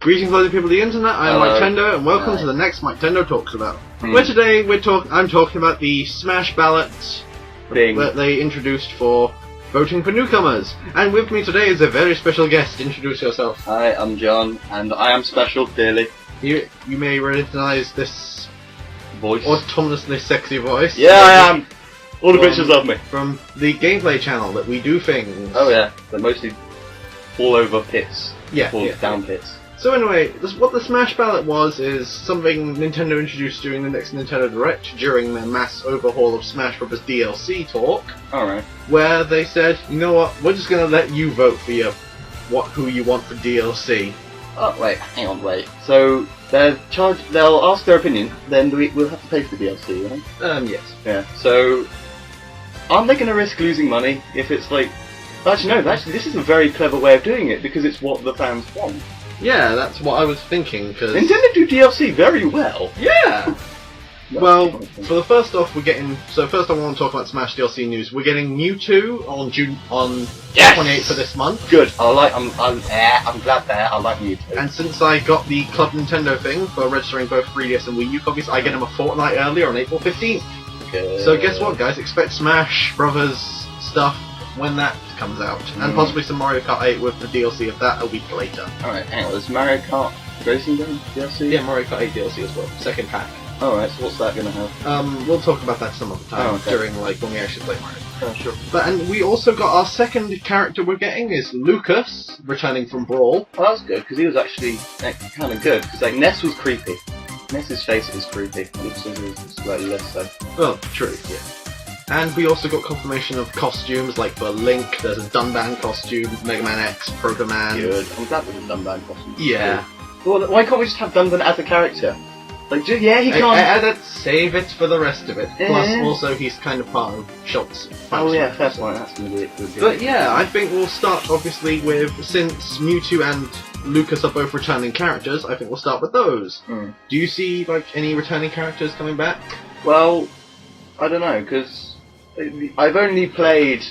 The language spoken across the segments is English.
Greetings, lovely people of the internet. I'm Miketendo, and welcome to the next Miketendo Talks About. Where today I'm talking about the Smash Ballot thing that they introduced for voting for newcomers. And with me today is a very special guest. Introduce yourself. Hi, I'm John, and I am special, clearly. You may recognize this Voice. autonomously sexy voice. Yeah, I am. All the bitches love me. From the gameplay channel that we do things. Oh yeah, they're mostly fall over pits. Yeah, down pits. So anyway, what the Smash Ballot was is something Nintendo introduced during the next Nintendo Direct during their mass overhaul of Smash Bros. DLC talk. Alright. Where they said, you know what, we're just gonna let you vote for who you want for DLC. Oh wait, hang on, wait. So they'll ask their opinion, then we'll have to pay for the DLC, right? Yes. Yeah. So aren't they gonna risk losing money if it's like? Actually, no. Actually, this is a very clever way of doing it because it's what the fans want. Yeah, that's what I was thinking, because Nintendo do DLC very well. Yeah! Well, for the first off, we're getting... So first I want to talk about Smash DLC news. We're getting Mewtwo on June 28th for this month. Good. I'm glad there. I like Mewtwo. And since I got the Club Nintendo thing for registering both 3DS and Wii U copies, I get them a fortnight earlier on April 15th. Good. So guess what, guys? Expect Smash Brothers stuff when that comes out. And possibly some Mario Kart 8 with the DLC of that a week later. Alright, hang on. There's Mario Kart Racing Game DLC? Yeah, Mario Kart 8 DLC as well. Second pack. Alright, so what's that going to have? We'll talk about that some other time during when we actually play Mario. Oh, sure. And we also got our second character we're getting is Lucas, returning from Brawl. Well, that's good, because he was actually kind of good, because Ness was creepy. Ness's face is creepy. Lucas is slightly less so. Well, true, yeah. And we also got confirmation of costumes, like for Link, there's a Dunban costume, Mega Man X, Proto Man. Good. I'm glad there's a Dunban costume. Yeah. Well, why can't we just have Dunban as a character? Like, yeah, he can't... Edit, save it for the rest of it. Plus, also, he's kind of part of Schultz. Oh yeah, fair point, that's going to be it. But yeah, I think we'll start, obviously, with, since Mewtwo and Lucas are both returning characters, I think we'll start with those. Do you see, like, any returning characters coming back? Well, I don't know, because I've only played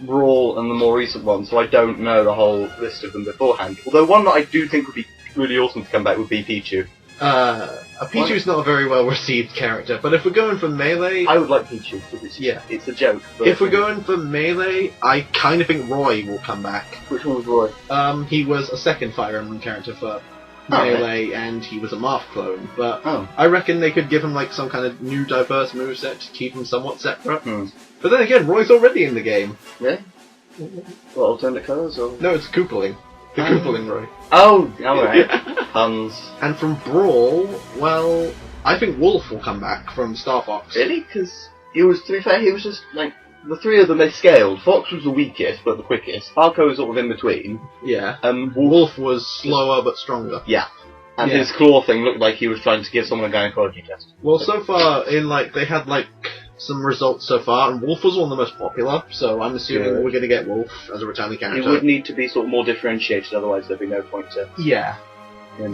Brawl and the more recent ones, so I don't know the whole list of them beforehand. Although one that I do think would be really awesome to come back would be Pichu. Pichu's not a very well received character, but if we're going for Melee... I would like Pichu, because it's a joke. If we're going for Melee, I kind of think Roy will come back. Which one was Roy? He was a second Fire Emblem character for Melee, and he was a Marth clone, but I reckon they could give him like some kind of new diverse moveset to keep him somewhat separate. But then again, Roy's already in the game. Yeah? What, alternate colours, or...? No, it's Koopaling. The Koopaling Roy. Oh, alright. Puns. And from Brawl, well, I think Wolf will come back from Star Fox. Really? Because to be fair, he was just, like, the three of them they scaled. Fox was the weakest, but the quickest. Falco was sort of in between. Yeah. Wolf was slower but stronger. Yeah. And his claw thing looked like he was trying to give someone a gynecology test. Well, so far, they had, some results so far, and Wolf was one of the most popular, so I'm assuming we're going to get Wolf as a returning character. He would need to be sort of more differentiated, otherwise there'd be no point to... Yeah.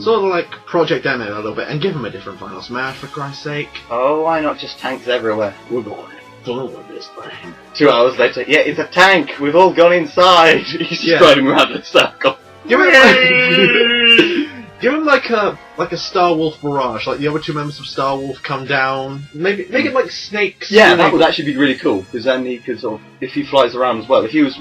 Sort of like Project M a little bit, and give him a different Final Smash, for Christ's sake. Oh, why not just tanks everywhere? We're going forward this thing. 2 hours later, yeah, it's a tank! We've all gone inside! He's just driving around in a circle. Give him like a Star Wolf barrage, like the other two members of Star Wolf come down. Maybe make it like snakes. Yeah, that would actually be really cool, because then he could sort of, if he flies around as well, if he was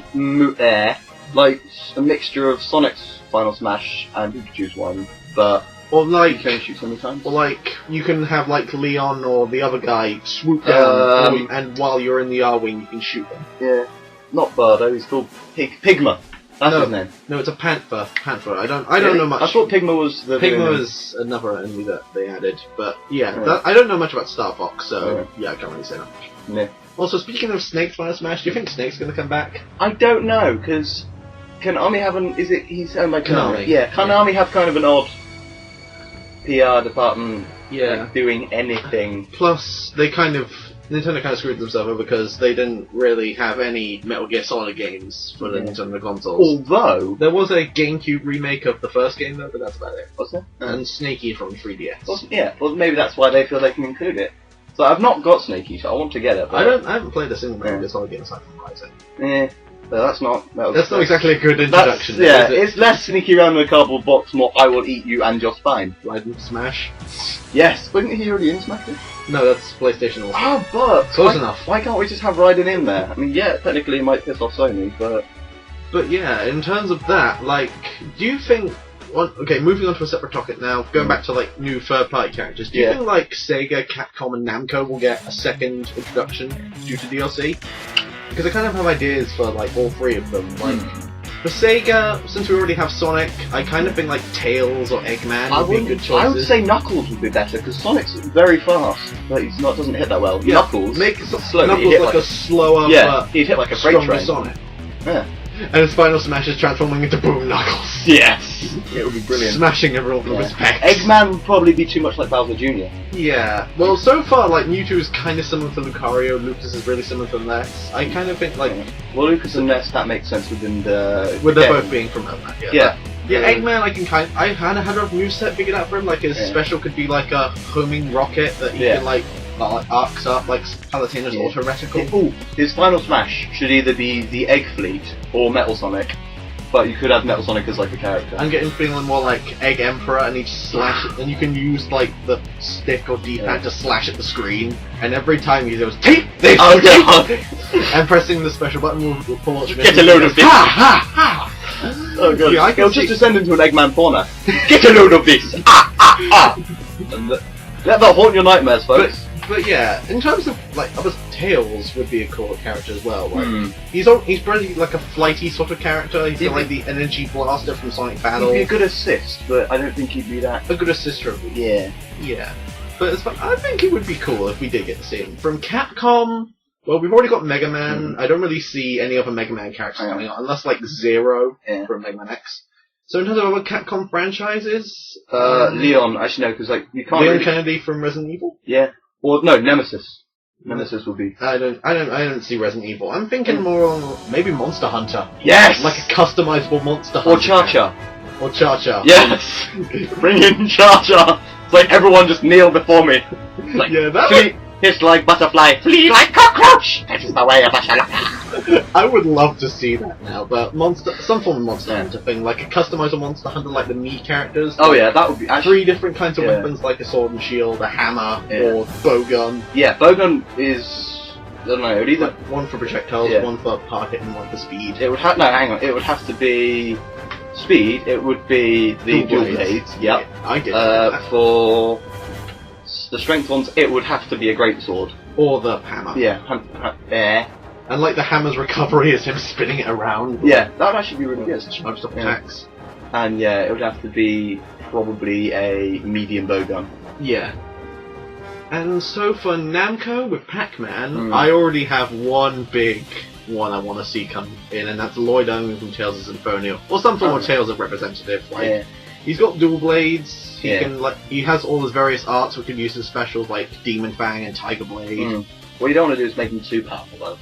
there, like a mixture of Sonic's Final Smash and Pikachu's one, but or like you can shoot so many times. Or like you can have like Leon or the other guy swoop down, and while you're in the R-wing, you can shoot them. Yeah, not Bardo. He's called Pigma. That's his name. No, it's a Panther. I don't know much. I thought Pigma was the... Pigma was another enemy that they added, but yeah, I don't know much about Star Fox, so I can't really say that much. Yeah. Also, speaking of Snake's Final Smash, do you think Snake's going to come back? I don't know, because Konami have he's owned by Konami. Yeah. Konami have kind of an odd PR department doing anything. Plus, Nintendo kind of screwed themselves over because they didn't really have any Metal Gear Solid games for the Nintendo consoles. Although there was a GameCube remake of the first game though, but that's about it. Was there? And Snake Eater from 3DS. Well maybe that's why they feel they can include it. So I've not got Snake Eater, I want to get it. But I haven't played a single Metal Gear Solid game aside from Rising. That's not exactly a good introduction. Yeah, it's less sneaky around in a cardboard box, more I will eat you and your spine. Like Smash? Yes, wasn't he already in Smash? No, that's PlayStation also. Oh, but close enough. Why can't we just have Raiden in there? I mean, yeah, technically it might piss off Sony, but... But yeah, in terms of that, like, do you think... Well, okay, moving on to a separate topic now, going back to, like, new third-party characters, do you think, like, Sega, Capcom, and Namco will get a second introduction due to DLC? Because I kind of have ideas for, like, all three of them. Like, for Sega, since we already have Sonic, I kind of think, like, Tails or Eggman would be good choices. I would say Knuckles would be better, because Sonic's very fast, but he's not, doesn't hit that well. Yeah, Knuckles, slow. Knuckles like a slower, but he'd hit like a freight train. Sonic. Yeah. And his final smash is transforming into Boom Knuckles. Yes! It would be brilliant. Smashing everyone with respect. Eggman would probably be too much like Bowser Jr. Yeah. Well, so far, like, Mewtwo is kind of similar to Lucario, Lucas is really similar to Ness. I kind of think, like... Well, Lucas and Ness, that makes sense within the... With them both being from Eggman, yeah. Yeah, Eggman, I can kind of... I kind of had a moveset figured out for him, like, his special could be, like, a homing rocket that he can, like, arcs up, like Palutena's auto reticle. Ooh, his final smash should either be the Egg Fleet or Metal Sonic, but you could have Metal Sonic as like a character. I'm getting feeling more like Egg Emperor, and he slash it, and you can use like the stick or D-pad to slash at the screen, and every time he goes tape this, and pressing the special button will pull out. Get a load of this. Ha ha ha! Oh god, yeah, it'll just descend into an Eggman fauna. Get a load of this. And let that haunt your nightmares, folks. But yeah, in terms of like other Tails would be a cool character as well. Like he's pretty like a flighty sort of character. He's got like the energy blaster from Sonic Battle. He'd be a good assist, but I don't think he'd be that. A good assister. Yeah. Yeah. But I think it would be cool if we did get to see him. From Capcom, well, we've already got Mega Man. I don't really see any other Mega Man characters coming on, unless like Zero from Mega Man X. So in terms of other Capcom franchises, Leon. Actually, no, because like you can't. Leon Kennedy from Resident Evil. Yeah. Or no, Nemesis. Nemesis will be. I don't see Resident Evil. I'm thinking more on maybe Monster Hunter. Yes. Like a customizable Monster Hunter. Or Cha-Cha. Or Cha-Cha. Yes. Bring in Cha-Cha. It's like everyone just kneel before me. Like, yeah, that. Hiss like butterfly, flee like cockroach. That is the way of a shalaka. I would love to see that now, but some form of Monster Hunter thing, like a customizable Monster Hunter, like the Mii characters. Oh yeah, that would be actually 3 different kinds of weapons, like a sword and shield, a hammer, or bowgun. Yeah, bowgun is I don't know. It would either like one for projectiles, one for power hit, and one for speed. It would have hang on. It would have to be speed. It would be the dual blades. Yep. Yeah, I get that. For the strength ones, it would have to be a greatsword. Or the hammer. Yeah. And like the hammer's recovery is him spinning it around. Yeah, that would actually be really good. Charged up attacks. And yeah, it would have to be probably a medium bowgun. Yeah. And so for Namco with Pac-Man, I already have one big one I want to see come in, and that's Lloyd Owen from Tales of Symphonia, or some form of Tales of representative. Like he's got dual blades. He can he has all his various arts we can use in specials like Demon Fang and Tiger Blade. What you don't want to do is make him too powerful though.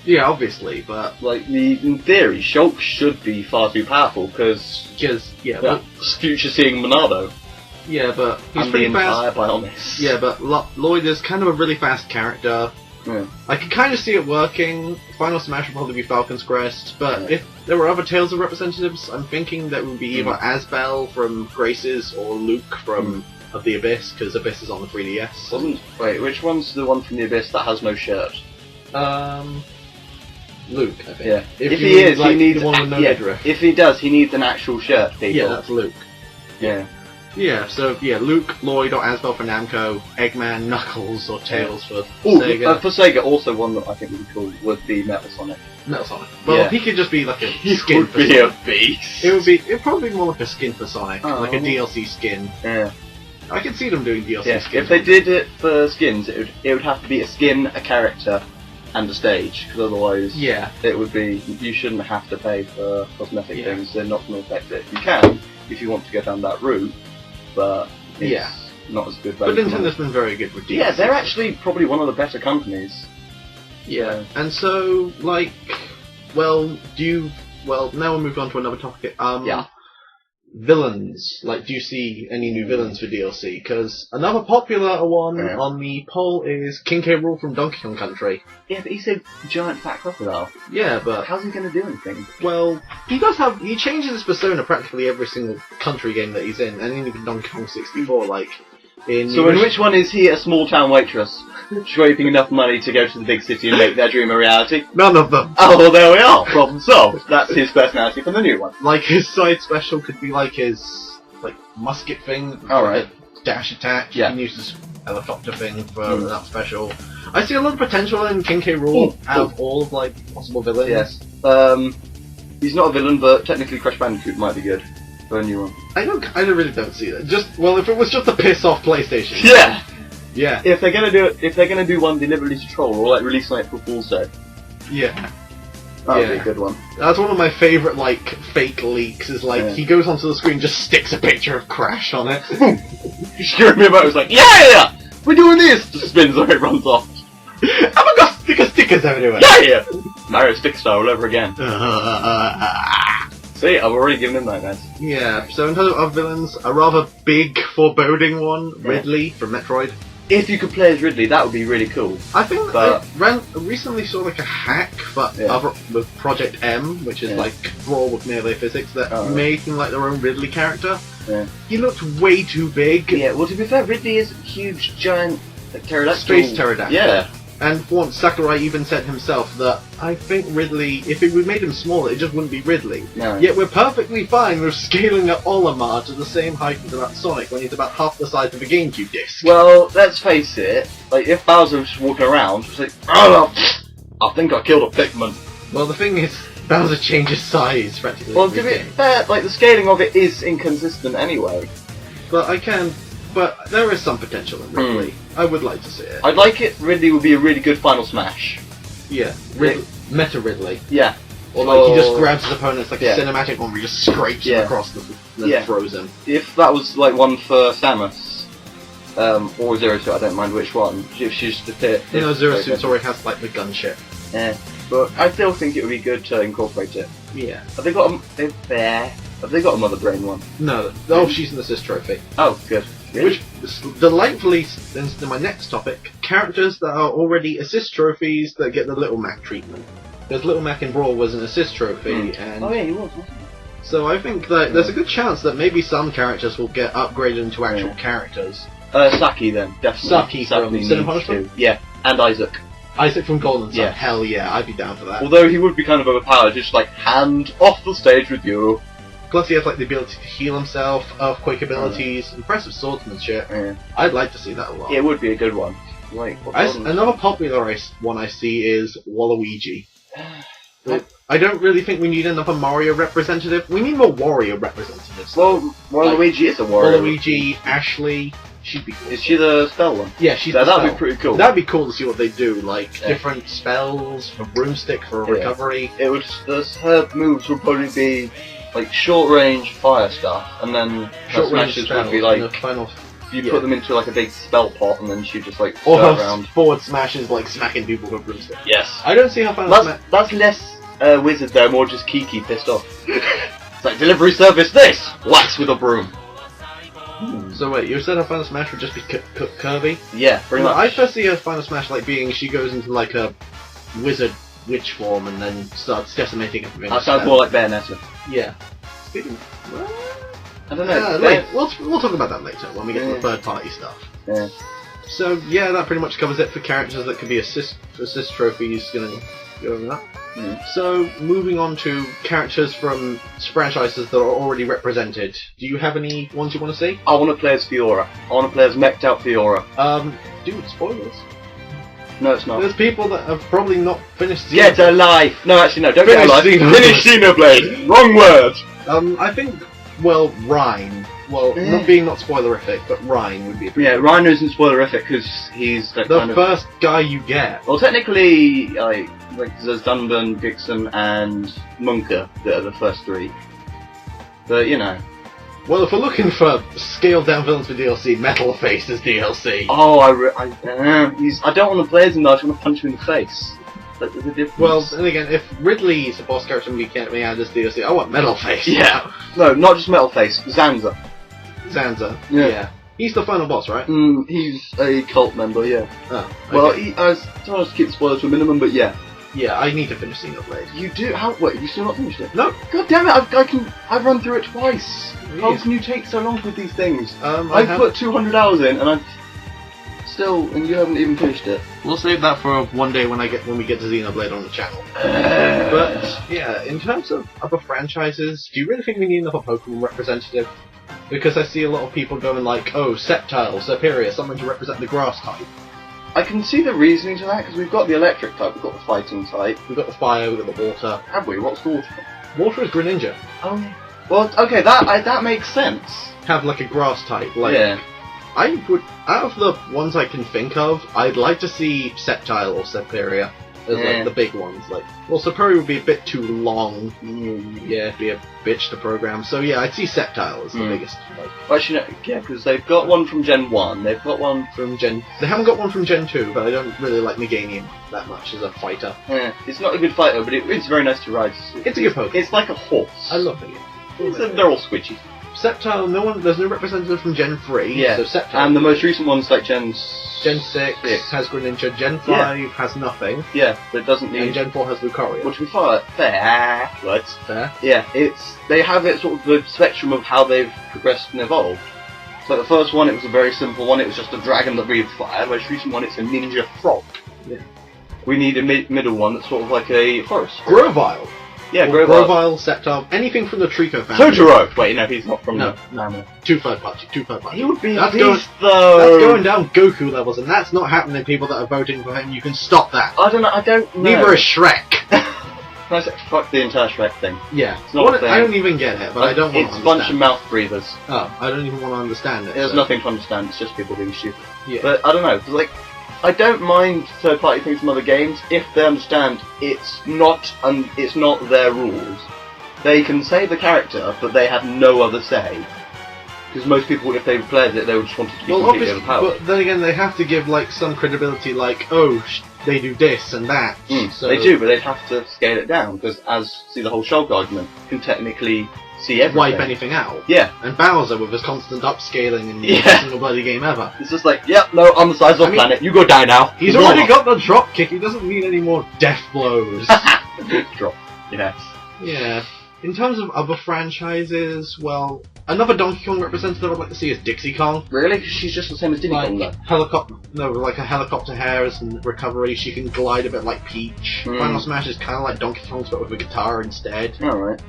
Yeah, obviously, but like in theory, Shulk should be far too powerful because future seeing Monado. Yeah, but he's pretty fast. Bionis. Yeah, but Lloyd is kind of a really fast character. Yeah. I can kind of see it working. Final Smash would probably be Falcon's Crest, but if there were other Tales of representatives, I'm thinking that would be either Asbel from Graces or Luke from of the Abyss, because Abyss is on the 3DS. Wait, which one's the one from the Abyss that has no shirt? Luke, I think. Yeah. If he is, like, he needs the one with no midriff. If he does, he needs an actual shirt. People. Yeah, that's Luke. Yeah. Yeah, so Luke, Lloyd or Asbel for Namco, Eggman, Knuckles or Tails for Sega. For Sega, also one that I think would be cool would be Metal Sonic. Metal Sonic. Well, he could just be like a skin for Sonic. A beast. It'd probably be more like a skin for Sonic, like a DLC skin. Yeah. I could see them doing DLC skins. If they did it for skins, it would have to be a skin, a character, and a stage, because otherwise it would be, you shouldn't have to pay for cosmetic things, they're not going to affect it. You can, if you want to go down that route, but it's not as good value. But Nintendo's been very good with DLC. Yeah, they're actually probably one of the better companies. Yeah, and so, like, now we'll move on to another topic. villains. Like, do you see any new villains for DLC? Because another popular one on the poll is King K. Rool from Donkey Kong Country. Yeah, but he's a giant fat crocodile. Yeah, but how's he going to do anything? Well, he changes his persona practically every single country game that he's in, and even Donkey Kong 64, like... in which one is he a small town waitress? Scraping enough money to go to the big city and make their dream a reality? None of them. Oh, well, there we are. Problem solved. That's his personality for the new one. Like, his side special could be like his, like, musket thing. Alright. Dash attack. Yeah. You can use this helicopter thing for that special. I see a lot of potential in King K. Rool out of all of, like, possible villains. Yes. He's not a villain, but technically Crash Bandicoot might be good for a new one. I really don't see that. If it was just to piss off PlayStation. Yeah! Yeah. If they're gonna do one deliberately to troll, or like release on April Fool's Day. Yeah. That'd be a good one. That's one of my favourite, like, fake leaks, is like, he goes onto the screen and just sticks a picture of Crash on it. Scaring me about it, was like, yeah! We're doing this! Just spins away, runs off. Oh my god, stickers everywhere! Yeah! Mario stick style all over again. See, I've already given him nightmares. Yeah, so in terms of villains, a rather big, foreboding one, Ridley from Metroid. If you could play as Ridley, that would be really cool. I think I recently saw like a hack with Project M, which is like Brawl with melee physics, that making like their own Ridley character. Yeah. He looked way too big. Yeah, well to be fair, Ridley is a huge, giant pterodactyl. Space pterodactyl. Yeah. And once Sakurai even said himself that I think Ridley, if we made him smaller, it just wouldn't be Ridley. No. Yet we're perfectly fine with scaling up Olimar to the same height as about Sonic when he's about half the size of a GameCube disc. Well, let's face it, like if Bowser was walking around, it's like, oh, I think I killed a Pikmin. Well, the thing is, Bowser changes size practically. Well, to be fair, like the scaling of it is inconsistent anyway. But there is some potential in Ridley. I would like to see it. I'd like it. Ridley would be a really good final smash. Yeah, Meta Ridley. Yeah. Or like he just grabs his opponents like a cinematic one where he just scrapes him across them and then throws him. If that was like one for Samus, or Zero Suit, I don't mind which one. If she's the pit. You know, Zero Suit already has like the gunship. Yeah. But I still think it would be good to incorporate it. Yeah. Have they got a Mother Brain one? No. Oh, she's an assist trophy. Oh, good. Really? Which delightfully sends to my next topic: characters that are already assist trophies that get the Little Mac treatment. Because Little Mac in Brawl was an assist trophy, and oh yeah, he was, wasn't he? So I think that there's a good chance that maybe some characters will get upgraded into actual characters. Saki then, definitely. Saki from Sin and Punishment? Yeah, and Isaac. Isaac from Golden Sun. Yeah. Hell yeah, I'd be down for that. Although he would be kind of overpowered, just like, hand off the stage with you. Plus he has like the ability to heal himself, earthquake abilities, impressive swordsmanship. Yeah. I'd like to see that a lot. It would be a good one. Like, another popular one I see is Waluigi. I don't really think we need another Mario representative. We need more Wario representatives. Well, Waluigi is a Wario. Waluigi, Ashley, she'd be cool. Is she the spell one? Yeah, she's the that'd be pretty cool. That'd be cool to see what they do, like different spells, a broomstick for recovery. It would. Her moves would probably be like short range fire stuff, and then her smashes would be like you put them into like a big spell pot, and then she just like around. Forward smashes like smacking people with a broomstick. Yes. I don't see how Final that's less wizard though, more just Kiki pissed off. It's like delivery service this, whacks with a broom. So wait, you said her Final Smash would just be Kirby? Yeah, pretty much. I first see her Final Smash like being she goes into like a wizard witch form and then starts decimating everything. That sounds more like Bayonetta. Yeah. I don't know. We'll talk about that later when we get to the third party stuff. Yeah. So yeah, that pretty much covers it for characters that could be assist trophies. Gonna go over that. So, moving on to characters from franchises that are already represented. Do you have any ones you want to see? I want to play as Fiora. I want to play as mech'd out Fiora. Dude, spoilers. No, it's not. There's people that have probably not finished Xenoblade. Get a life! No, actually, no, don't get a life. Finish Xenoblade! Wrong word! I think, Rhine. Well, not spoilerific, but Rhine would be a pretty Rhine isn't spoilerific because he's like the first guy you get. Well, technically, like there's Dunban, Dixon, and Munker that are the first three. But, you know. Well, if we're looking for scaled down villains for DLC, Metal Face is DLC. Oh, I don't want to play as him though, I just want to punch him in the face. Like, there's a difference. Well, then again, if Ridley's a boss character and we can't add this DLC, I want Metal Face. Yeah. No, not just Metal Face. Zanza. Zanza. Yeah. He's the final boss, right? He's a cult member, yeah. Oh, okay. Well, I was trying to keep spoilers to a minimum, but yeah. Yeah, I need to finish Xenoblade. You do? How? Wait, have you still not finished it? No. God damn it! I've run through it twice. Really? How can you take so long with these things? I've put 200 hours in, and and you haven't even finished it. We'll save that for one day when we get to Xenoblade on the channel. But yeah, in terms of other franchises, do you really think we need another Pokemon representative? Because I see a lot of people going like, oh, Sceptile, Serperior, someone to represent the grass type. I can see the reasoning to that, because we've got the electric type, we've got the fighting type. We've got the fire, we've got the water. Have we? What's the water? Water is Greninja. Oh. Well, okay, that makes sense. Have like a grass type. Like, yeah. I would, out of the ones I can think of, I'd like to see Sceptile or Serperior as like the big ones. Like, well, Serperior would be a bit too long. Yeah, it'd be a bitch to program. So yeah, I'd see Sceptile as the biggest. Like, well, actually, no, yeah, because they've got one from Gen 1, they've got one from Gen... They haven't got one from Gen 2, but I don't really like Meganium that much as a fighter. Yeah, it's not a good fighter, but it's very nice to ride. It's a good Pokemon. It's like a horse. I love it. They're all squidgy. Sceptile, there's no representative from Gen 3, yeah. So Sceptile. And the most recent one's like Gen 6 has Greninja, Gen 5 has nothing. Yeah, but it doesn't need... And Gen 4 has Lucario. Which we thought fair. Right. Fair? Yeah, they have it sort of the spectrum of how they've progressed and evolved. So the first one, it was a very simple one, it was just a dragon that breathed fire. The most recent one, it's a ninja frog. Yeah. We need a middle one that's sort of like a forest. Grovyle! Yeah, Grovyle, Sceptile, anything from the Trico family. Totoro! Wait, no, he's not from No. Two third party. He would be that's a beast, though! That's going down Goku levels, and that's not happening. People that are voting for him, you can stop that. I don't know. Neither is Shrek. Can I say, fuck the entire Shrek thing. Yeah. It's not a thing. I don't even get it, but I don't want to understand. It's a bunch of mouth breathers. Oh, I don't even want to understand it. There's nothing to understand, it's just people being stupid. Yeah. But I don't know, because like, I don't mind third-party things from other games if they understand it's not their rules. They can say the character, but they have no other say. Because most people, if they played it, they would just want it to be completely overpowered. But then again, they have to give like some credibility, like, oh, they do this and that. So they do, but they'd have to scale it down, because see the whole Shulk argument, can technically see everything. Wipe anything out. Yeah. And Bowser with his constant upscaling in every single bloody game ever. It's just like, yep, no, I'm the size of the planet, you go die now. He's already got the drop kick, he doesn't need any more death blows. Drop, yes. Yeah. In terms of other franchises, well, another Donkey Kong representative I'd like to see is Dixie Kong. Really? Because she's just the same as Diddy Kong, though. Like a helicopter hairs and recovery, she can glide a bit like Peach. Final Smash is kind of like Donkey Kong's but with a guitar instead. Alright.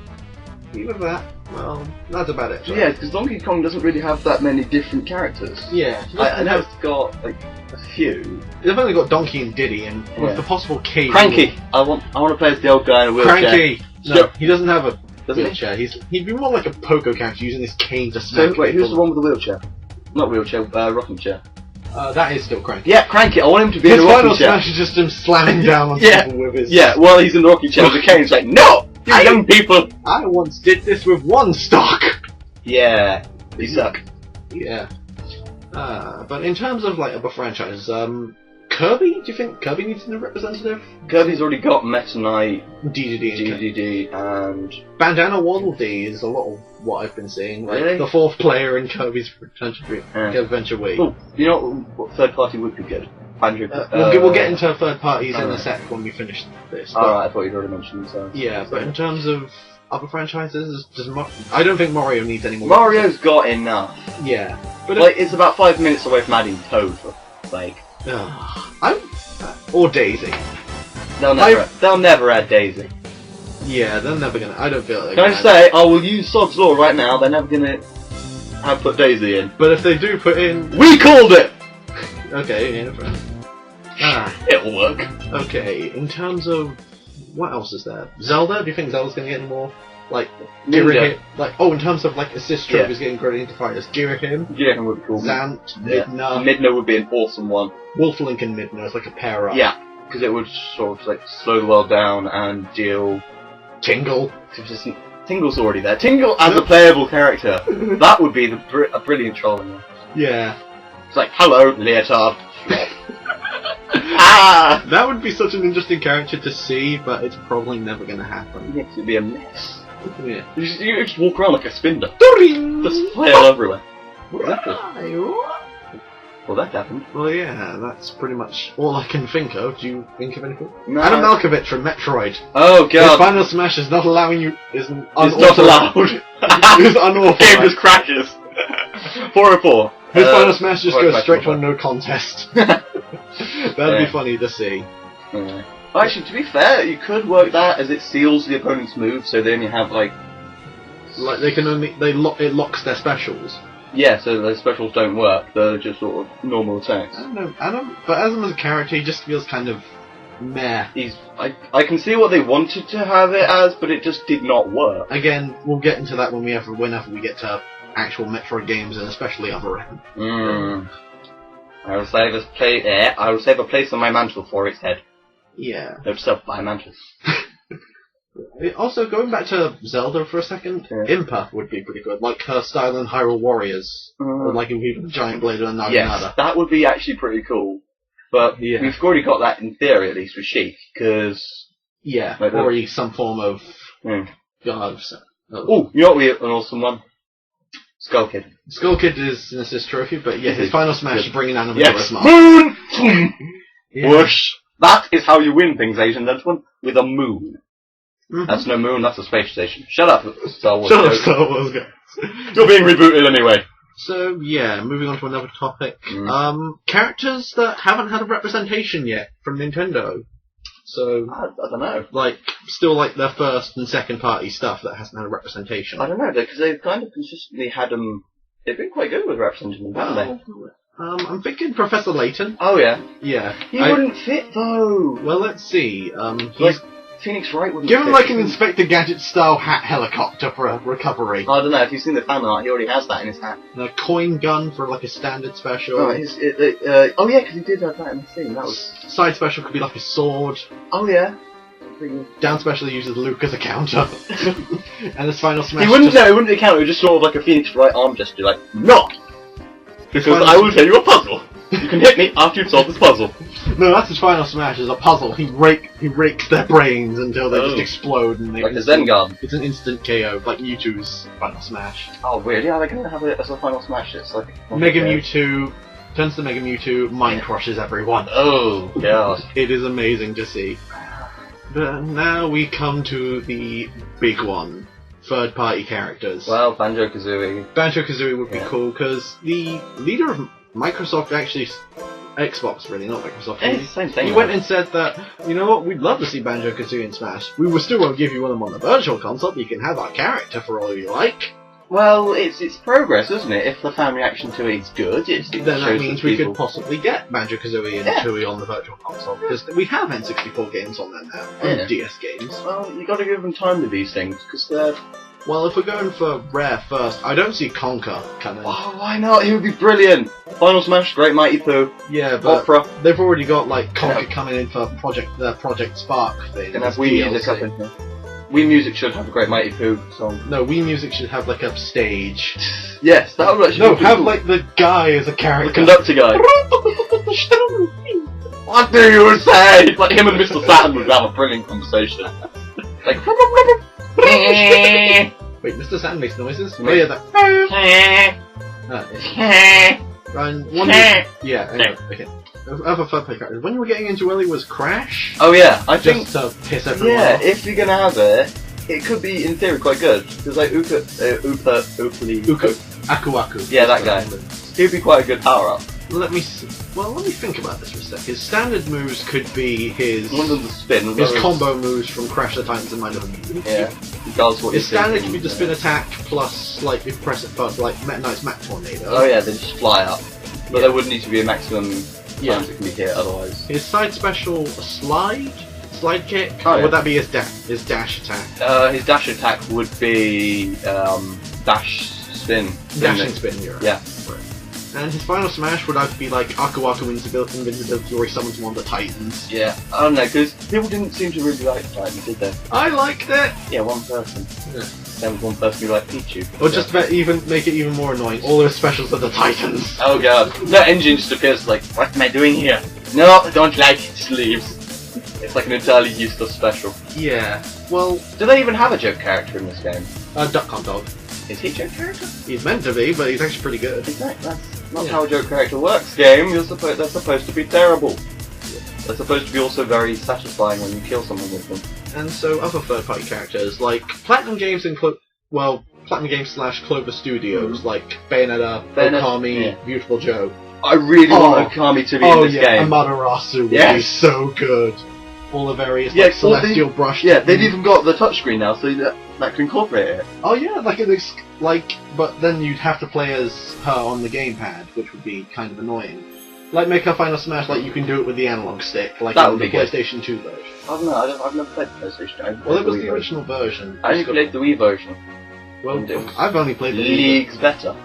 Even that, well, that's about it. Yeah, because Donkey Kong doesn't really have that many different characters. Yeah. I know it's got, like, a few. They've only got Donkey and Diddy, and with the possible key... Cranky! I want to play as the old guy in a wheelchair. Cranky! No, he doesn't have a wheelchair. He'd be more like a poker character using his cane to smack wait, who's the one with the wheelchair? Not wheelchair, rocking chair. That is still Cranky. Yeah, Cranky. I want him to be in a rocking chair. His final smash is just him slamming down on people with his... Yeah, while he's in the rocking chair with the cane, he's like, no! You young people! I once did this with one stock! Yeah, you suck. Yeah. But in terms of like other franchises, Kirby? Do you think Kirby needs a representative? Kirby's already got Meta Knight, DDD, and... Bandana Waddle Dee is a lot of what I've been seeing. Like really? the fourth player in Kirby's Adventure Wii. Oh, you know what third party would be good? We'll get into third parties in a sec when we finish this. Alright, I thought you'd already mentioned so. Yeah, but in terms of other franchises, I don't think Mario needs any more. Mario's got enough. Yeah. But like, it's about 5 minutes away from adding Toad, like... or Daisy. They'll never add Daisy. Yeah, they're never gonna... I don't feel like... Can I say, I will use Sod's Law right now, they're never gonna have put Daisy in. But if they do put in... We called it! Okay, yeah, fair. It'll work. Okay, in terms of... What else is there? Zelda? Do you think Zelda's gonna get any more? Like, in terms of like assist trophies getting credit into fighters, Girahim would be cool. Zant, Midna. Midna would be an awesome one. Wolflink and Midna is like a pair up. Yeah, because it would sort of like slow the world down and deal. Tingle. Tingle's already there. Tingle as a playable character. That would be a brilliant trolling one. Yeah. It's like, hello, leotard. That would be such an interesting character to see, but it's probably never going to happen. Yes, it'd be a mess. Yeah. You just walk around like a spinner. Ding! Just flail everywhere. Well, that happened. Well, yeah, that's pretty much all I can think of. Do you think of anything? No. Adam Malkovich from Metroid. Oh His god. final smash is not allowing you. It's not allowed. It's unauthorized. Game just crashes. 404. His final smash just goes straight to a no. no contest. That'd be funny to see. Yeah. Actually, to be fair, you could work that as it seals the opponent's move, so they only have like they can only it locks their specials. Yeah, so those specials don't work. They're just sort of normal attacks. I don't know, but as him as a character, he just feels kind of meh. I can see what they wanted to have it as, but it just did not work. Again, we'll get into that whenever we get to actual Metroid games, and especially Other M. I will save a place on my mantle for its head. Yeah. Note self by mantle. Also, going back to Zelda for a second, Impa would be pretty good. Like her style in Hyrule Warriors. Or like in the Giant Blade and Naginata. Yes, that would be actually pretty cool. But we've already got that in theory, at least, with Sheik, because... Yeah, already some form of... God, oh, you know what would be an awesome one? Skull Kid. Skull Kid is an assist trophy, but yeah, his final smash is bringing down a yes. Mark. Moon! Whoosh! That is how you win things, Asian gentlemen, with a moon. That's no moon, that's a space station. Shut up, Star Wars. Shut up, Star Wars guys. You're being rebooted anyway. So, yeah, moving on to another topic. Characters that haven't had a representation yet from Nintendo. So, I don't know. Still their first and second party stuff that hasn't had a representation. I don't know, because they've kind of consistently had them... They've been quite good with representing them, haven't they? I'm thinking Professor Layton. Oh, yeah? Yeah. He wouldn't fit, though! Well, let's see. Phoenix Wright wouldn't give him fit. an Inspector Gadget-style hat helicopter for a recovery. I don't know, if you've seen the fan art, he already has that in his hat. And a coin gun for a standard special. Oh, yeah, because he did have that in the thing. That was... Side special could be like a sword. Oh, yeah. Down special uses Luke as a counter. And his final smash... He wouldn't be a counter, it was just sort of like a Phoenix Wright arm gesture, not! Because I will tell you a puzzle! You can hit me after you've solved this puzzle. No, that's his final smash, is a puzzle. He rakes their brains until they just explode. And like a Zen gun. It's an instant KO, like Mewtwo's final smash. Oh, really? Are they going to have it as a final smash? It's like... Mega Mewtwo turns to Mega Mewtwo, mind crushes everyone. Oh, God. It is amazing to see. But now we come to the big one. Third-party characters. Well, Banjo-Kazooie. Banjo-Kazooie would be cool, because the leader of Microsoft actually... Xbox, really, not Microsoft. It's the same thing. He went and said that, you know what, we'd love to see Banjo-Kazooie in Smash. We will still won't give you one of them on the Virtual Console, but you can have our character for all you like. Well, it's progress, isn't it? If the fan reaction to it's good, then that means we could possibly get Banjo-Kazooie and Tooie on the Virtual Console, because we have N64 games on there now, and DS games. Well, you got to give them time with these things, because they're... Well, if we're going for Rare first, I don't see Conker coming. Oh, why not? He would be brilliant! Final Smash, Great Mighty Pooh. Yeah, but Opera. They've already got, Conker coming in for Project Spark thing. Can have Wii Music up in here. Wii Music should have a Great Mighty Pooh song. No, Wii Music should have, a stage. Yes, that would actually be have, cool. the guy as a character. The conductor guy. What do you say? Like, him and Mr. Saturn would have a brilliant conversation. Wait, Mr. Saturn makes noises? Oh yeah, that... okay. Other third-party characters. One you were getting into earlier was Crash? Oh yeah, I think... Just to piss everyone off. if you're gonna have it could be, in theory, quite good. Because, Aku Aku. Yeah, that guy. He'd be quite a good power-up. Let me think about this for a sec. His standard moves could be his... One of the spin. His combo moves from Crash the Titans and Mind of the Yeah. He does what his standard could be the spin attack plus, if you press it first, Meta Knight's Mac Tornado. Oh yeah, they just fly up. But there would need to be a maximum times it can be hit otherwise. His side special, slide kick? Oh, yeah. Would that be his dash attack? His dash attack would be dash spin. Dashing spin, you're right. Yeah. Right. And his final smash would either be Aku Aku Invincibility or he summons one of the Titans. Yeah, I don't know, because people didn't seem to really like Titans, did they? I liked it! Yeah, one person. Yeah. There was one person who liked Pichu. Or just about make it even more annoying, all those specials are the Titans. Oh god. That engine just appears what am I doing here? No, I don't like it, just leaves. It's like an entirely useless special. Yeah. Well, do they even have a joke character in this game? Duck Hunt Dog. Is he a joke character? He's meant to be, but he's actually pretty good. Exactly. That's not how a joke character works, game. They're supposed to be terrible. They're supposed to be also very satisfying when you kill someone with them. And so other third-party characters, like Platinum Games and Platinum Games / Clover Studios, like Bayonetta, Okami, Beautiful Joe. I really want Okami to be in this game. Amaterasu would be so good. All the various celestial brush. Yeah, they've even got the touchscreen now, so that can incorporate it. Oh yeah, but then you'd have to play as her on the gamepad, which would be kind of annoying. Like make a Final Smash like you can do it with the analog stick, like in the PlayStation 2 version. I don't know, I've never played the PlayStation 2. Well, it was the original version. I only played the Wii version. Well, I've only played the Wii. League's better.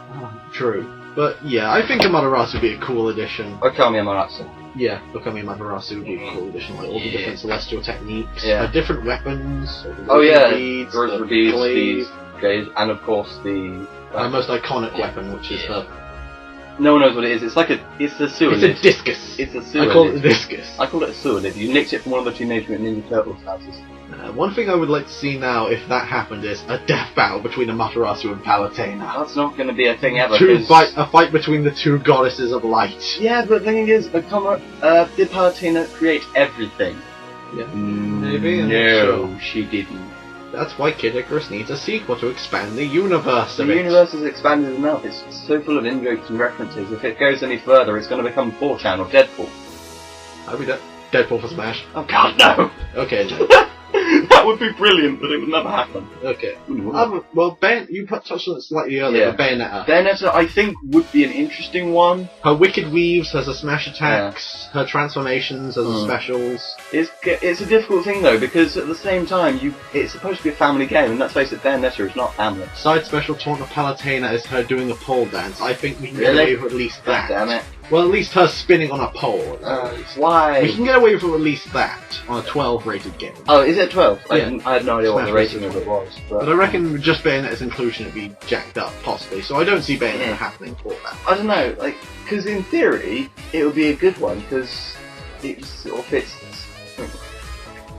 True. But yeah, I think Amaterasu would be a cool addition. Okami Amaterasu. Yeah, Okami Amaterasu would be a cool addition, like all the different celestial techniques, different weapons, beads, glaives, and of course the most iconic weapon, which is the... No one knows what it is. It's a sewer lid. It's a discus. It's a sewer lid. I call it a discus. I call it a sewer lid. You nicked it from one of the Teenage Mutant Ninja Turtles houses. One thing I would like to see now, if that happened, is a death battle between Amaterasu and Palutena. That's not going to be a thing ever. A fight between the two goddesses of light. Yeah, but the thing is, did Palutena create everything? Yeah, maybe. No, she didn't. That's why Kid Icarus needs a sequel to expand the universe The universe has expanded enough. It's so full of in-jokes and references. If it goes any further, it's going to become 4chan or Deadpool. I'll be Deadpool for Smash. Oh god, no! Okay, no. That would be brilliant, but it would never happen. Okay. Well, you touched on it slightly earlier, but Bayonetta. Bayonetta, I think, would be an interesting one. Her Wicked Weaves has a smash attacks, her transformations has a specials. It's a difficult thing, though, because at the same time, it's supposed to be a family game, and let's face it, Bayonetta is not family. Side special Taunt of Palutena is her doing a pole dance. I think we can get away with at least that. Damn it. Well, at least her spinning on a pole. Why? We can get away with at least that on a 12 rated game. Oh, is it 12? Yeah. I had no idea what the rating of it was. But I reckon with just Bayonetta's inclusion it'd be jacked up, possibly. So I don't see Bayonetta happening for that. I don't know, because in theory, it would be a good one, because it sort of fits.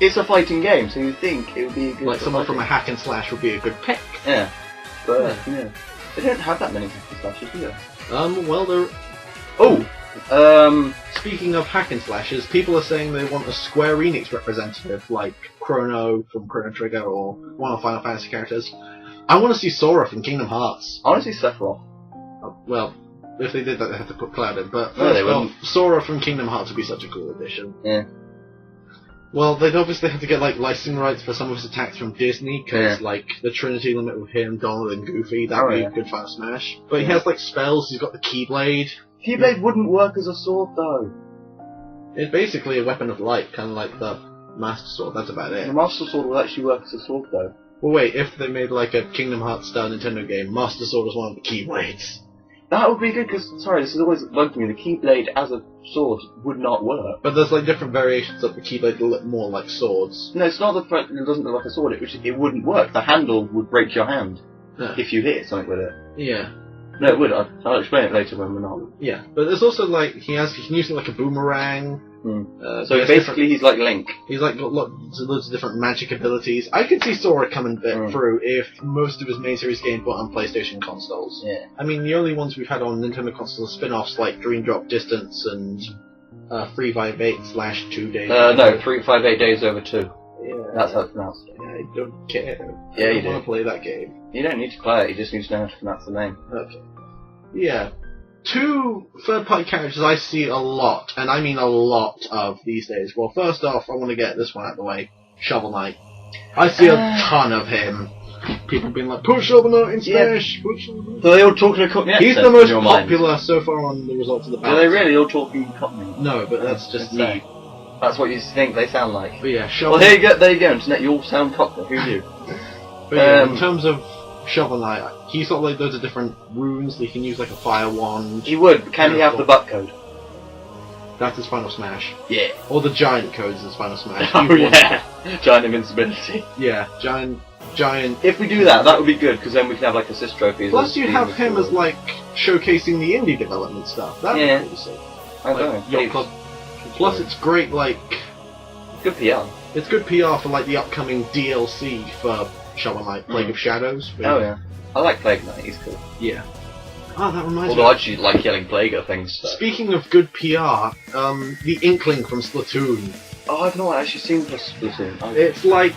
It's a fighting game, so you'd think it would be a good Like someone from a hack and slash would be a good pick. Yeah. But, they don't have that many hack and slashes, do they? Well, they're... Speaking of hack and slashes, people are saying they want a Square Enix representative, like Chrono from Chrono Trigger or one of the Final Fantasy characters. I want to see Sora from Kingdom Hearts. I want to see Sephiroth. Well, if they did that, they'd have to put Cloud in, but no, they wouldn't. Sora from Kingdom Hearts would be such a cool addition. Yeah. Well, they'd obviously have to get licensing rights for some of his attacks from Disney, because the Trinity limit with him, Donald, and Goofy, that would be a good Final Smash. But he has spells. He's got the Keyblade. Keyblade wouldn't work as a sword, though. It's basically a weapon of light, kind of like the Master Sword. That's about it. The Master Sword will actually work as a sword, though. Well, wait. If they made a Kingdom Hearts style Nintendo game, Master Sword was one of the Keyblades. That would be good, because, sorry, this is always bugged me, the Keyblade as a sword would not work. But there's different variations of the Keyblade that look more like swords. No, it's not the fact that it doesn't look like a sword, it wouldn't work. The handle would break your hand if you hit something with it. Yeah. No, it would. I'll explain it later when we're not. Yeah, but there's also he can use it like a boomerang. So basically, he's like Link. He's got loads of different magic abilities. I could see Sora coming through if most of his main series games were on PlayStation consoles. Yeah. I mean, the only ones we've had on Nintendo consoles are spin-offs like Dream Drop Distance and 358/2 Days. No, 358 Days Over 2. Yeah. That's how it's pronounced. Yeah, I don't care. Yeah, you do. I want to play that game. You don't need to play it, you just need to know how to pronounce the name. Okay. Yeah. Two third-party characters I see a lot, and I mean a lot of these days. Well, first off, I want to get this one out of the way. Shovel Knight. I see a ton of him. People being like, put Shovel Knight in Smash! Put Shovel Knight. So they all talking a Cockney accent. He's the most popular so far on the results of the battle. Are they really all talking Cockney? No, but that's just me. That's what you think they sound like. But yeah, Shovel Knight. Well, there you go, Internet, you all sound Cockney. Who knew? But yeah, in terms of Shovel Knight, he's got loads of different runes. He can use a fire wand. He would, but can he have the butt code? That's his Final Smash. Yeah. Or the giant codes in his Final Smash. Oh yeah, giant invincibility. Yeah, giant. If we do that, that would be good, because then we can have assist trophies. Plus you'd have him as showcasing the indie development stuff. That'd be cool to see. I don't know. Yacht Club Plus, it's great, like... Good PR. It's good PR for, like, the upcoming DLC for Shovel Knight, Plague of Shadows. Oh, yeah. I like Plague Knight, he's cool. Yeah. Oh, that reminds me. Although I actually like yelling Plague at things. So. Speaking of good PR, the Inkling from Splatoon. Oh, I've not actually seen Splatoon. It's like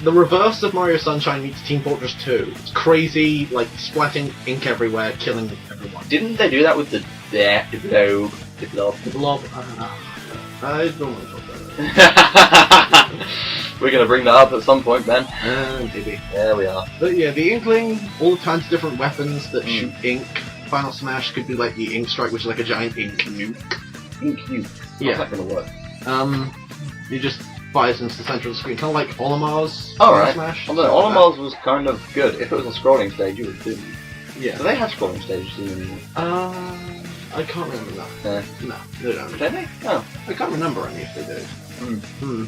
the reverse of Mario Sunshine meets Team Fortress 2. It's crazy, like, splatting ink everywhere, killing everyone. Didn't they do that with the blob? The blob? I don't want to talk about it. We're going to bring that up at some point, Ben. Maybe. There we are. But yeah, the Inkling, all kinds of different weapons that shoot ink. Final Smash could be like the Ink Strike, which is like a giant ink nuke. Ink nuke? Yeah. How's that going to work? You just fires into the center of the screen, kind of like Olimar's Alright. Smash. Although Olimar's was kind of good. If it was a scrolling stage, you would do. Yeah. Do they have scrolling stages in them? I can't remember that. No, they don't. Do they? Oh. I can't remember any if they do.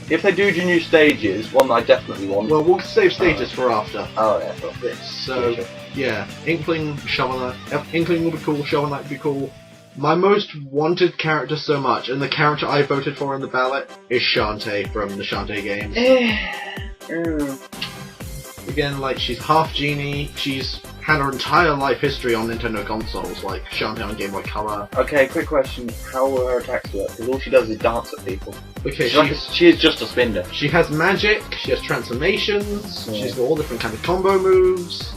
If they do new stages, one I definitely want. Well, we'll save stages for after. Oh, yeah. Sure. This. So, yeah, Inkling, Shovel Knight. Inkling will be cool, Shovel Knight will be cool. My most wanted character so much, and the character I voted for in the ballot, is Shantae from the Shantae games. Again, like, she's half genie, she's had her entire life history on Nintendo consoles, like Shantae on Game Boy Color. Okay, quick question. How will her attacks work? Because all she does is dance at people. Okay, she is just a spinner. She has magic, she has transformations, she's got all different kind of combo moves.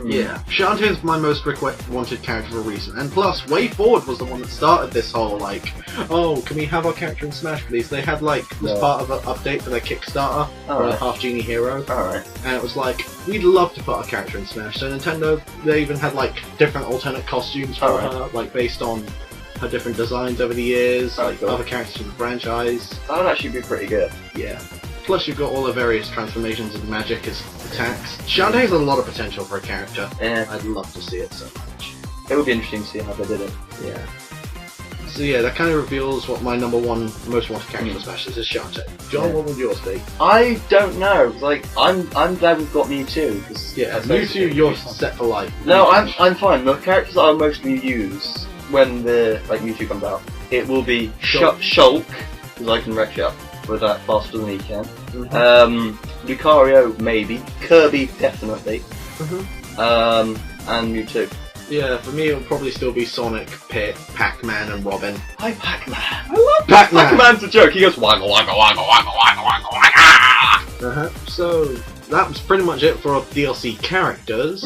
Yeah, Shantae is my most wanted character for a reason. And plus, Way Forward was the one that started this whole, like, oh, can we have our character in Smash, please? They had, like, this part of an update for their Kickstarter, for a Half Genie Hero. Alright. And it was like, we'd love to put our character in Smash. So Nintendo, they even had, like, different alternate costumes for her, like, based on her different designs over the years, like, other characters from the franchise. That would actually be pretty good. Yeah. Plus, you've got all the various transformations of magic as attacks. Shantae has a lot of potential for a character. Yeah. I'd love to see it so much. It would be interesting to see how they did it. Yeah. So yeah, that kind of reveals what my number one most wanted character for Smash is Shantae. John, what would yours be? I don't know. Like, I'm glad we've got Mewtwo. Yeah, Mewtwo, you're set for life. No, I'm fine. The characters that I'll mostly use when the Mewtwo comes out, it will be Shulk, because I can wreck shit up with that faster than he can. Lucario, maybe. Kirby, definitely. And Mewtwo. Yeah, for me it would probably still be Sonic, Pit, Pac-Man, and Robin. Hi, Pac-Man. I love Pac-Man! Pac-Man's a joke. He goes waggle, waggle, waggle, waggle, waggle, waggle, waggle. So, that was pretty much it for our DLC characters.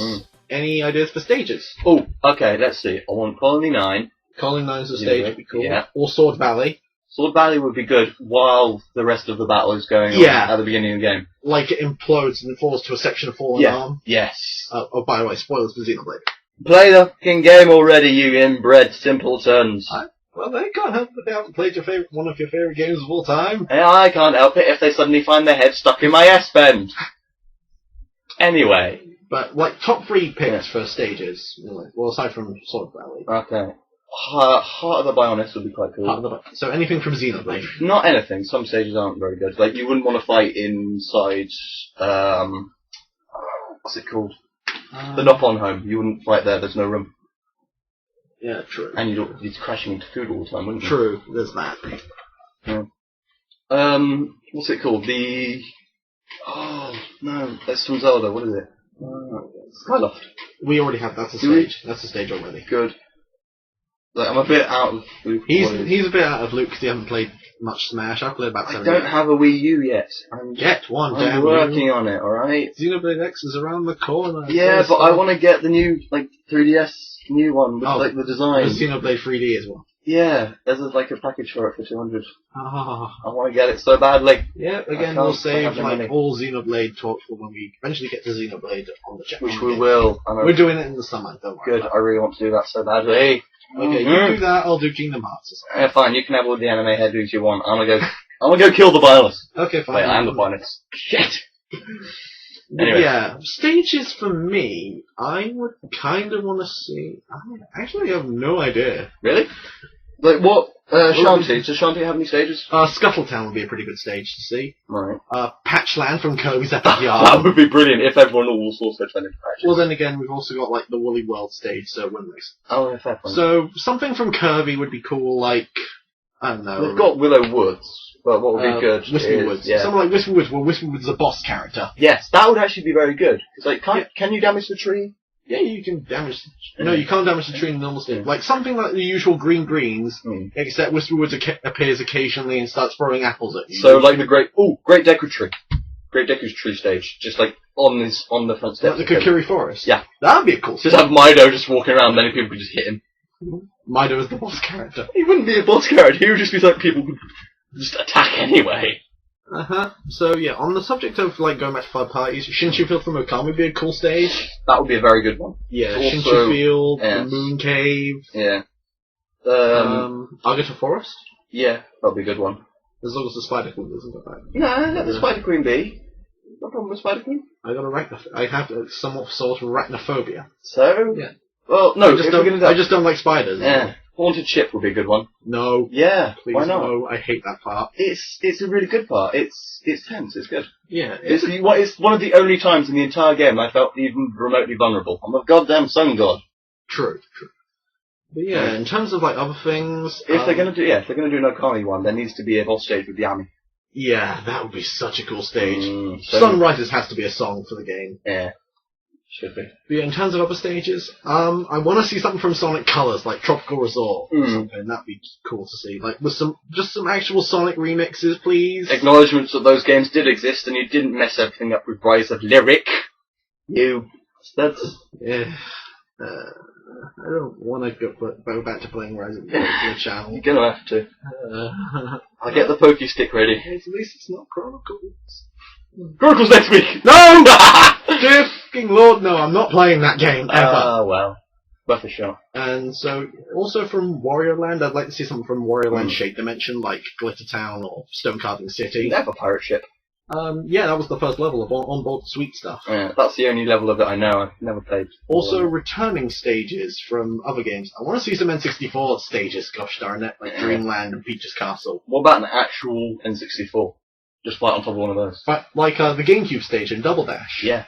Any ideas for stages? Oh, okay, let's see. I want Colony 9. Colony 9's a stage would be cool. Yeah. Or Sword Valley. Sword Valley would be good while the rest of the battle is going on at the beginning of the game. Like it implodes and falls to a section of fallen arm. Yes. Oh, by the way, spoilers for Xenoblade. Play the fucking game already, you inbred simpletons. Well, they can't help but they haven't played one of your favourite games of all time. Yeah, I can't help it if they suddenly find their head stuck in my S-bend. Anyway. But, like, top 3 picks for stages. Well, aside from Sword Valley. Okay. Heart of the Bionis would be quite cool. So anything from Xenoblade? Not anything. Some stages aren't very good. Like, you wouldn't want to fight inside, what's it called? The Nopon home. You wouldn't fight there, there's no room. Yeah, true. And you'd be crashing into food all the time, wouldn't you? True, there's that. Yeah. What's it called? Oh, no, that's from Zelda, what is it? Skyloft. We already have, that's a stage. That's a stage already. Good. Like, I'm a bit out of loop. He's a bit out of loop because he hasn't played much Smash. I've played about 7 years. I don't have a Wii U yet. Get one, damn I'm working on it, alright? Xenoblade X is around the corner. Yeah, but I want to get the new, 3DS new one with, the design. The Xenoblade 3D as well. Yeah, there's a package for it for 200. I want to get it so badly. Yeah, again, we'll save all Xenoblade talk for when we eventually get to Xenoblade on the channel. Which we will. We're doing it in the summer, don't worry. Good, I really want to do that so badly. Okay, you do that, I'll do Kingdom Hearts. Yeah, fine, you can have all the anime headrooms you want. I'm gonna go kill the Bylus. Okay, fine. Wait, I am the Bylus. Shit! Anyway. Yeah, stages for me, I would kind of want to see... I actually have no idea. Really? Like, what? Shantae. Does Shantae have any stages? Scuttletown would be a pretty good stage to see. Right. Patchland from Kirby's Epic Yarn. That would be brilliant if everyone was also turned into patches. Well, then again, we've also got, the Woolly World stage, so Wind Racer. Oh, yeah, fair point. So, something from Kirby would be cool, I don't know. They've got Willow Woods, but what would be good Whisper Woods. Yeah. Someone like Whisper Woods, well, Whisper Woods is a boss character. Yes, that would actually be very good. It's like, can you damage the tree? Yeah, you can damage... No, you can't damage the tree in the normal state. Like, something like the usual greens, except Whisper Woods appears occasionally and starts throwing apples at you. So, like the Great Deku Tree. Great Deku's tree stage, just like on the front steps. Like the Kokiri Forest? Yeah. That'd be a cool Just have Mido just walking around, then people could just hit him. Mido is the boss character. He wouldn't be a boss character, he would just be like people would just attack anyway. So yeah, on the subject of like going back to 5 parties, Shinshu Field from Okami would be a cool stage. That would be a very good one. Yeah, Shinshu Field, the Moon Cave. Yeah. Agata Forest? Yeah, that'd be a good one. As long as the Spider Queen doesn't go back. No, let the Spider Queen be. No problem with Spider Queen. I have somewhat sort of arachnophobia. So? Yeah. Well, no, I just don't like spiders. Yeah. Haunted Ship would be a good one. No. Yeah, please, why not? No, I hate that part. It's a really good part. It's tense, it's good. Yeah. It's one of the only times in the entire game I felt even remotely vulnerable. I'm a goddamn sun god. True. But yeah, in terms of like other things... If they're gonna do an Okami one, there needs to be a boss stage with Yami. Yeah, that would be such a cool stage. Sunrises has to be a song for the game. Yeah. Should be. But yeah, in terms of other stages, I want to see something from Sonic Colors, like Tropical Resort or something. That'd be cool to see. Like, with some actual Sonic remixes, please. Acknowledgements that those games did exist and you didn't mess everything up with Rise of Lyric. That's... Yeah. I don't want to go back to playing Rise of Lyric on the channel. You're gonna have to. I'll get the Poké Stick ready. At least it's not Chronicles. Chronicles next week! No! Dear fucking Lord, no, I'm not playing that game, ever. Oh, well. Worth a shot. And so, also from Wario Land, I'd like to see something from Wario Land Shade Dimension, like Glitter Town or Stone Carving City. They have a pirate ship. Yeah, that was the first level of on-board sweet stuff. Yeah, that's the only level of it I know. I've never played. Also, returning stages from other games. I want to see some N64 stages, gosh darn it, like Dreamland and Peach's Castle. What about an actual N64? Just fight on top of one of those. Like the GameCube stage in Double Dash. Yeah.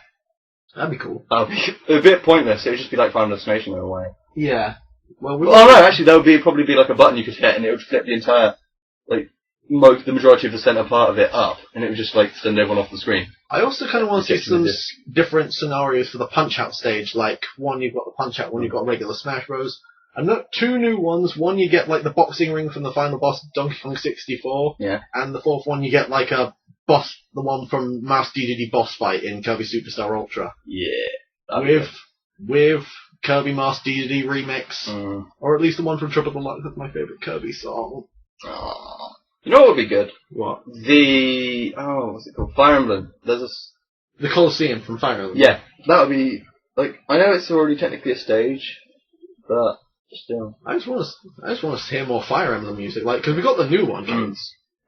That'd be cool. That would be a bit pointless. It would just be like Final Destination in a way. Yeah. Well, no, actually, there would probably be like a button you could hit and it would flip the entire, like, the majority of the centre part of it up, and it would just like send everyone off the screen. I also kind of want to see some different scenarios for the Punch-Out stage. Like, one you've got the Punch-Out, one you've got regular Smash Bros. And 2 new ones. One you get like the boxing ring from the final boss Donkey Kong 64. Yeah. And the 4th one you get like a boss, the one from Mouse DDD boss fight in Kirby Superstar Ultra. Yeah. With Kirby Mouse DDD remix, or at least the one from Triple Deluxe. That's my favourite Kirby song. Aww. You know what would be good? What? What's it called? Fire Emblem. The Colosseum from Fire Emblem. Yeah, that would be, like, I know it's already technically a stage, but still. I just want to hear more Fire Emblem music, like, because we got the new one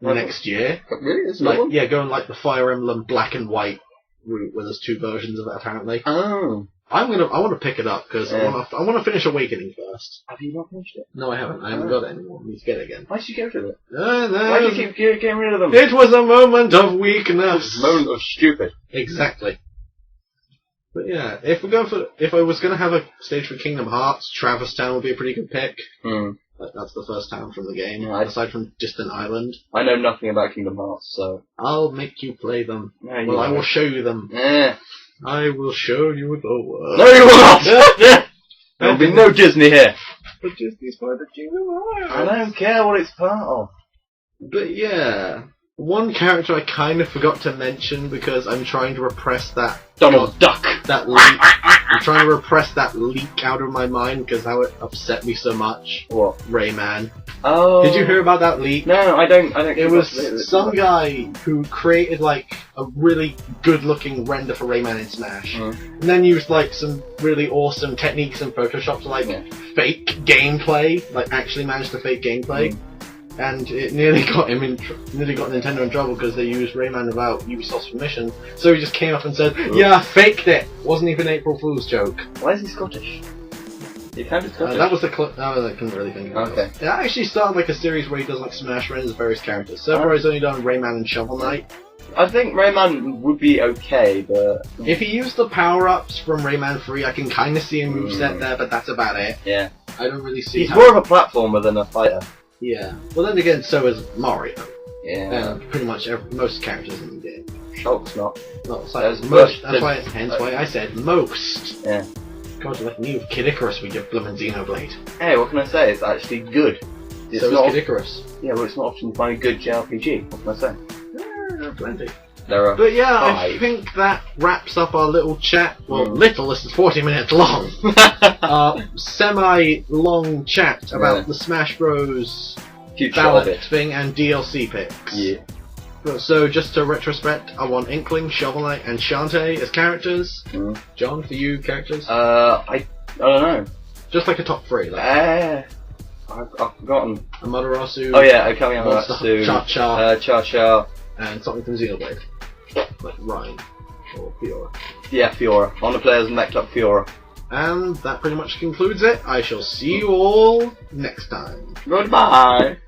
next year. Really? There's like, one? Yeah, going like the Fire Emblem Black and White route, where there's 2 versions of it apparently. Oh. I want to pick it up because I want to finish Awakening first. Have you not finished it? No, I haven't. I haven't got it anymore. I need to get it again. Why did you get rid of it? No. Why do you keep getting rid of them? It was a moment of weakness. A moment of stupid. Exactly. But yeah, if I was going to have a stage for Kingdom Hearts, Traverse Town would be a pretty good pick. That's the first town from the game, aside from Distant Island. I know nothing about Kingdom Hearts, so... I'll make you play them. No, I will show you them. I will show you the world. No, you will not! There'll be no Disney here. But Disney's part of Kingdom Hearts. I don't care what it's part of. But yeah, one character I kind of forgot to mention because I'm trying to repress that... Donald Duck! That leak. I'm trying to repress that leak out of my mind because how it upset me so much. What? Rayman. Oh. Did you hear about that leak? No, I don't. It was some guy who created like a really good-looking render for Rayman in Smash, and then used like some really awesome techniques in Photoshop to like fake gameplay, like actually managed to fake gameplay. And it nearly got Nintendo in trouble because they used Rayman without Ubisoft's permission. So he just came up and said, "Yeah, faked it. Wasn't even an April Fool's joke." Why is he Scottish? He kind of Scottish. That was the I couldn't really think of it. Okay. It actually started like a series where he does like Smash renders of various characters. So far he's only done Rayman and Shovel Knight. I think Rayman would be okay, but... If he used the power-ups from Rayman 3, I can kind of see a moveset there, but that's about it. Yeah. I don't really see He's more of a platformer than a fighter. Yeah. Well, then again, so is Mario. Yeah. And pretty much most characters in the game. Shulk's not. No, it's like most. Hence why I said most. Yeah. God, like me with Kid Icarus with your bloomin' Xenoblade. Hey, what can I say? It's actually good. It's so not is Kid Icarus. Yeah, well, it's not often you find a good JRPG. What can I say? There are plenty. There are. But yeah, 5. I think that wraps up our little chat. Well, little, this is 40 minutes long. Semi-long chat about the Smash Bros. Ballot thing and DLC picks. Yeah. So, just to retrospect, I want Inkling, Shovel Knight, and Shantae as characters. John, for you, characters? I don't know. Just like a top 3. Like I've forgotten. Amaterasu. Oh yeah, Okami Amaterasu. Cha-Cha. Cha-Cha. And something from Xenoblade. Like Ryan. Or Fiora. Yeah, Fiora. On the players mech'd up Fiora. And that pretty much concludes it. I shall see you all next time. Goodbye!